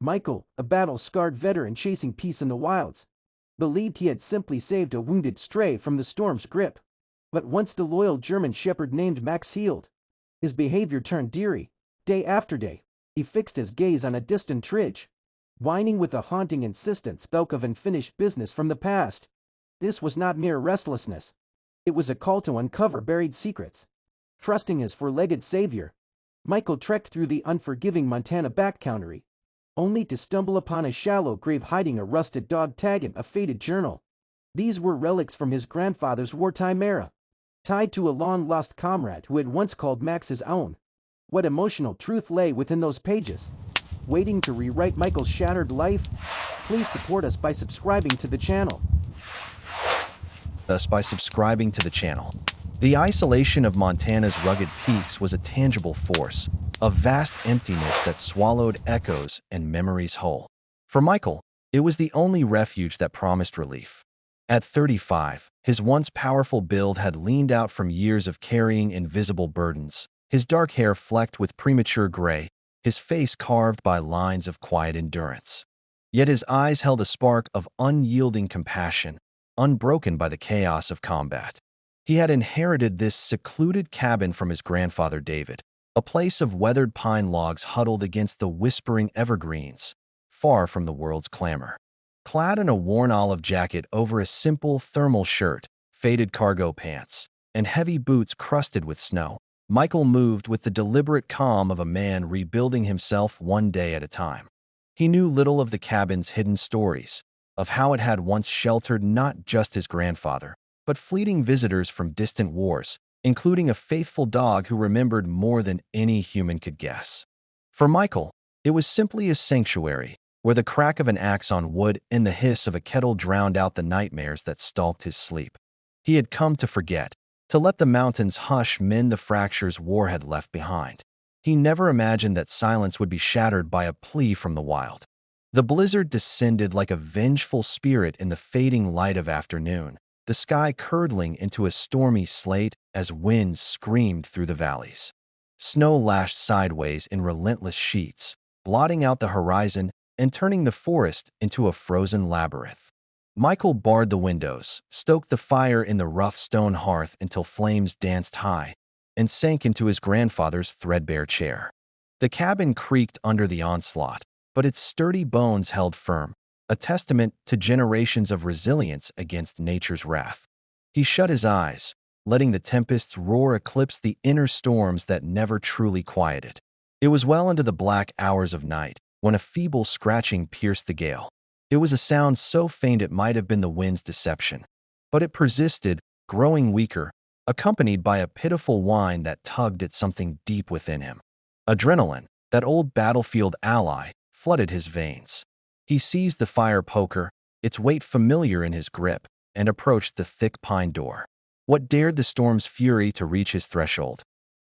Michael, a battle-scarred veteran chasing peace in the wilds, believed he had simply saved a wounded stray from the storm's grip. But once the loyal German shepherd named Max healed, his behavior turned eerie. Day after day, he fixed his gaze on a distant ridge, whining with a haunting insistence spoke of unfinished business from the past. This was not mere restlessness. It was a call to uncover buried secrets. Trusting his four-legged savior, Michael trekked through the unforgiving Montana backcountry, only to stumble upon a shallow grave hiding a rusted dog tag and a faded journal. These were relics from his grandfather's wartime era, tied to a long-lost comrade who had once called Max his own. What emotional truth lay within those pages, waiting to rewrite Michael's shattered life? Please support us by subscribing to the channel. The isolation of Montana's rugged peaks was a tangible force, a vast emptiness that swallowed echoes and memories whole. For Michael, it was the only refuge that promised relief. At 35, his once powerful build had leaned out from years of carrying invisible burdens, his dark hair flecked with premature gray, his face carved by lines of quiet endurance. Yet his eyes held a spark of unyielding compassion, unbroken by the chaos of combat. He had inherited this secluded cabin from his grandfather David, a place of weathered pine logs huddled against the whispering evergreens, far from the world's clamor. Clad in a worn olive jacket over a simple thermal shirt, faded cargo pants, and heavy boots crusted with snow, Michael moved with the deliberate calm of a man rebuilding himself one day at a time. He knew little of the cabin's hidden stories, of how it had once sheltered not just his grandfather, but fleeting visitors from distant wars, including a faithful dog who remembered more than any human could guess. For Michael, it was simply a sanctuary, where the crack of an axe on wood and the hiss of a kettle drowned out the nightmares that stalked his sleep. He had come to forget, to let the mountains hush mend the fractures war had left behind. He never imagined that silence would be shattered by a plea from the wild. The blizzard descended like a vengeful spirit in the fading light of afternoon, the sky curdling into a stormy slate as winds screamed through the valleys. Snow lashed sideways in relentless sheets, blotting out the horizon and turning the forest into a frozen labyrinth. Michael barred the windows, stoked the fire in the rough stone hearth until flames danced high, and sank into his grandfather's threadbare chair. The cabin creaked under the onslaught, but its sturdy bones held firm, a testament to generations of resilience against nature's wrath. He shut his eyes, letting the tempest's roar eclipse the inner storms that never truly quieted. It was well into the black hours of night when a feeble scratching pierced the gale. It was a sound so faint it might have been the wind's deception. But it persisted, growing weaker, accompanied by a pitiful whine that tugged at something deep within him. Adrenaline, that old battlefield ally, flooded his veins. He seized the fire poker, its weight familiar in his grip, and approached the thick pine door. What dared the storm's fury to reach his threshold?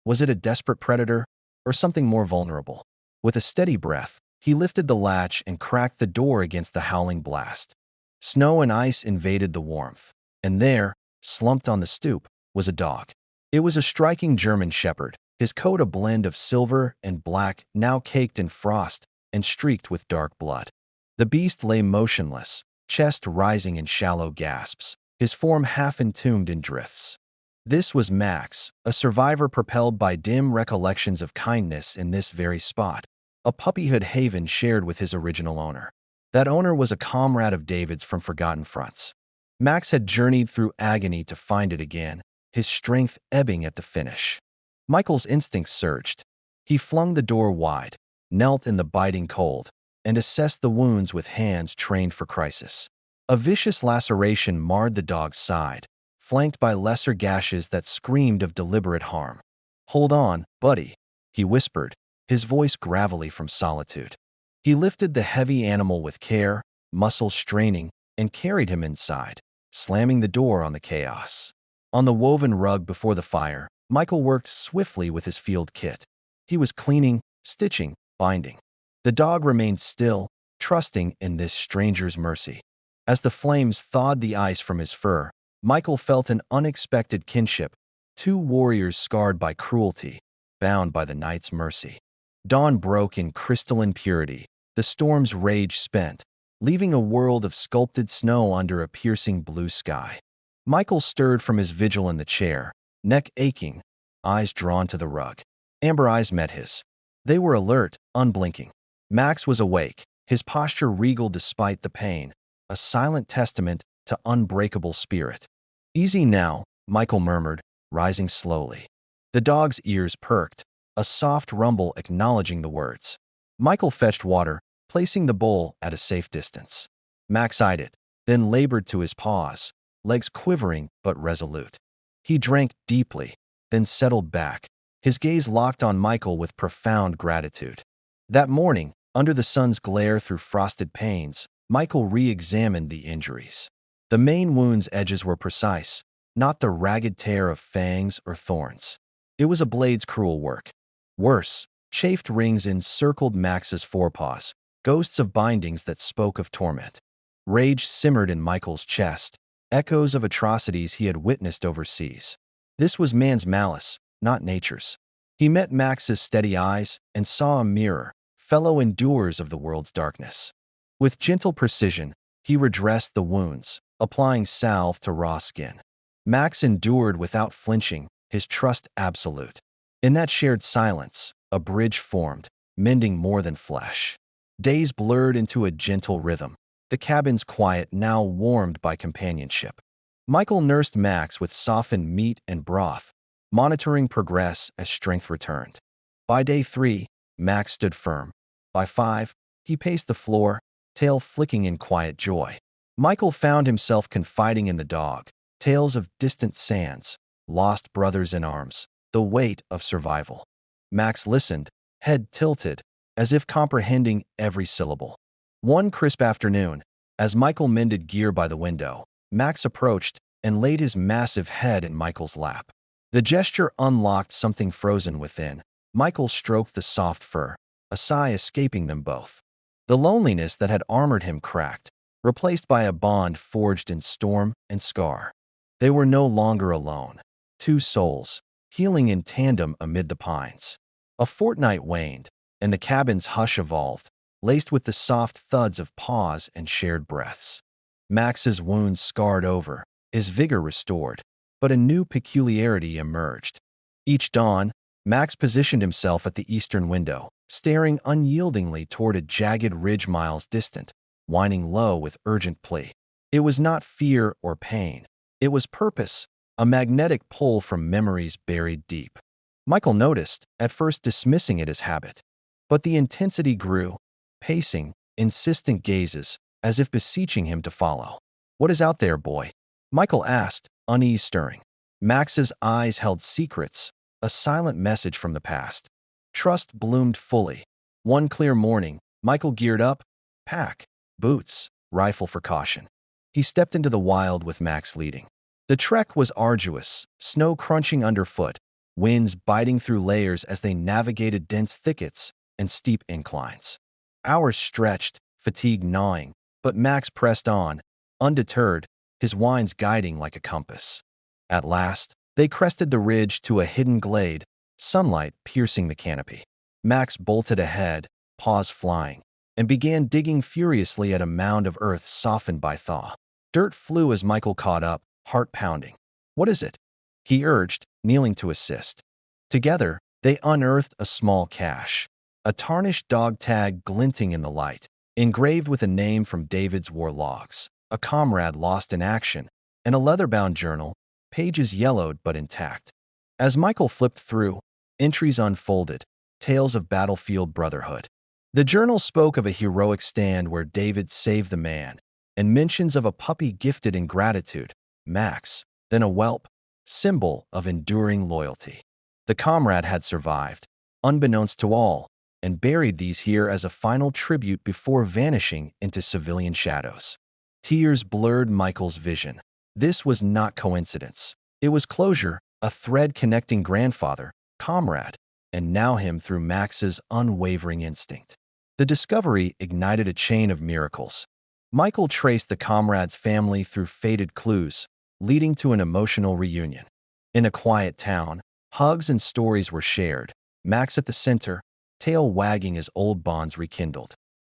Was it a desperate predator, or something more vulnerable? With a steady breath, he lifted the latch and cracked the door against the howling blast. Snow and ice invaded the warmth, and there, slumped on the stoop, was a dog. It was a striking German shepherd, his coat a blend of silver and black, now caked in frost and streaked with dark blood. The beast lay motionless, chest rising in shallow gasps, his form half entombed in drifts. This was Max, a survivor propelled by dim recollections of kindness in this very spot, a puppyhood haven shared with his original owner. That owner was a comrade of David's from forgotten fronts. Max had journeyed through agony to find it again, his strength ebbing at the finish. Michael's instincts surged. He flung the door wide, knelt in the biting cold, and assessed the wounds with hands trained for crisis. A vicious laceration marred the dog's side, flanked by lesser gashes that screamed of deliberate harm. "Hold on, buddy," he whispered, his voice gravelly from solitude. He lifted the heavy animal with care, muscles straining, and carried him inside, slamming the door on the chaos. On the woven rug before the fire, Michael worked swiftly with his field kit. He was cleaning, stitching, binding. The dog remained still, trusting in this stranger's mercy. As the flames thawed the ice from his fur, Michael felt an unexpected kinship, two warriors scarred by cruelty, bound by the night's mercy. Dawn broke in crystalline purity, the storm's rage spent, leaving a world of sculpted snow under a piercing blue sky. Michael stirred from his vigil in the chair, neck aching, eyes drawn to the rug. Amber eyes met his. They were alert, unblinking. Max was awake, his posture regal despite the pain, a silent testament to unbreakable spirit. "Easy now," Michael murmured, rising slowly. The dog's ears perked, a soft rumble acknowledging the words. Michael fetched water, placing the bowl at a safe distance. Max eyed it, then labored to his paws, legs quivering but resolute. He drank deeply, then settled back, his gaze locked on Michael with profound gratitude. That morning, under the sun's glare through frosted panes, Michael re-examined the injuries. The main wound's edges were precise, not the ragged tear of fangs or thorns. It was a blade's cruel work. Worse, chafed rings encircled Max's forepaws, ghosts of bindings that spoke of torment. Rage simmered in Michael's chest, echoes of atrocities he had witnessed overseas. This was man's malice, not nature's. He met Max's steady eyes and saw a mirror, fellow endurers of the world's darkness. With gentle precision, he redressed the wounds, applying salve to raw skin. Max endured without flinching, his trust absolute. In that shared silence, a bridge formed, mending more than flesh. Days blurred into a gentle rhythm, the cabin's quiet now warmed by companionship. Michael nursed Max with softened meat and broth, monitoring progress as strength returned. By day 3, Max stood firm. By 5, he paced the floor, tail flicking in quiet joy. Michael found himself confiding in the dog, tales of distant sands, lost brothers in arms, the weight of survival. Max listened, head tilted, as if comprehending every syllable. One crisp afternoon, as Michael mended gear by the window, Max approached and laid his massive head in Michael's lap. The gesture unlocked something frozen within. Michael stroked the soft fur, a sigh escaping them both. The loneliness that had armored him cracked, replaced by a bond forged in storm and scar. They were no longer alone. Two souls, healing in tandem amid the pines. A fortnight waned, and the cabin's hush evolved, laced with the soft thuds of paws and shared breaths. Max's wounds scarred over, his vigor restored, but a new peculiarity emerged. Each dawn, Max positioned himself at the eastern window, staring unyieldingly toward a jagged ridge miles distant, whining low with urgent plea. It was not fear or pain. It was purpose, a magnetic pull from memories buried deep. Michael noticed, at first dismissing it as habit. But the intensity grew, pacing, insistent gazes, as if beseeching him to follow. "What is out there, boy?" Michael asked, unease stirring. Max's eyes held secrets, a silent message from the past. Trust bloomed fully. One clear morning, Michael geared up, pack, boots, rifle for caution. He stepped into the wild with Max leading. The trek was arduous, snow crunching underfoot, winds biting through layers as they navigated dense thickets and steep inclines. Hours stretched, fatigue gnawing, but Max pressed on, undeterred, his whines guiding like a compass. At last, they crested the ridge to a hidden glade, sunlight piercing the canopy. Max bolted ahead, paws flying, and began digging furiously at a mound of earth softened by thaw. Dirt flew as Michael caught up, heart pounding. "What is it?" he urged, kneeling to assist. Together, they unearthed a small cache, a tarnished dog tag glinting in the light, engraved with a name from David's war logs, a comrade lost in action, and a leather-bound journal, pages yellowed but intact. As Michael flipped through, entries unfolded, tales of battlefield brotherhood. The journal spoke of a heroic stand where David saved the man, and mentions of a puppy gifted in gratitude, Max, then a whelp, symbol of enduring loyalty. The comrade had survived, unbeknownst to all, and buried these here as a final tribute before vanishing into civilian shadows. Tears blurred Michael's vision. This was not coincidence. It was closure, a thread connecting grandfather, comrade, and now him through Max's unwavering instinct. The discovery ignited a chain of miracles. Michael traced the comrade's family through faded clues, leading to an emotional reunion. In a quiet town, hugs and stories were shared, Max at the center, tail wagging as old bonds rekindled.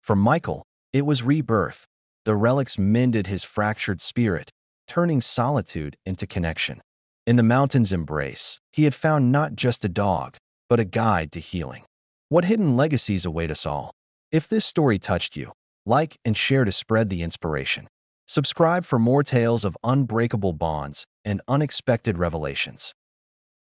For Michael, it was rebirth. The relics mended his fractured spirit, turning solitude into connection. In the mountain's embrace, he had found not just a dog, but a guide to healing. What hidden legacies await us all? If this story touched you, like and share to spread the inspiration. Subscribe for more tales of unbreakable bonds and unexpected revelations.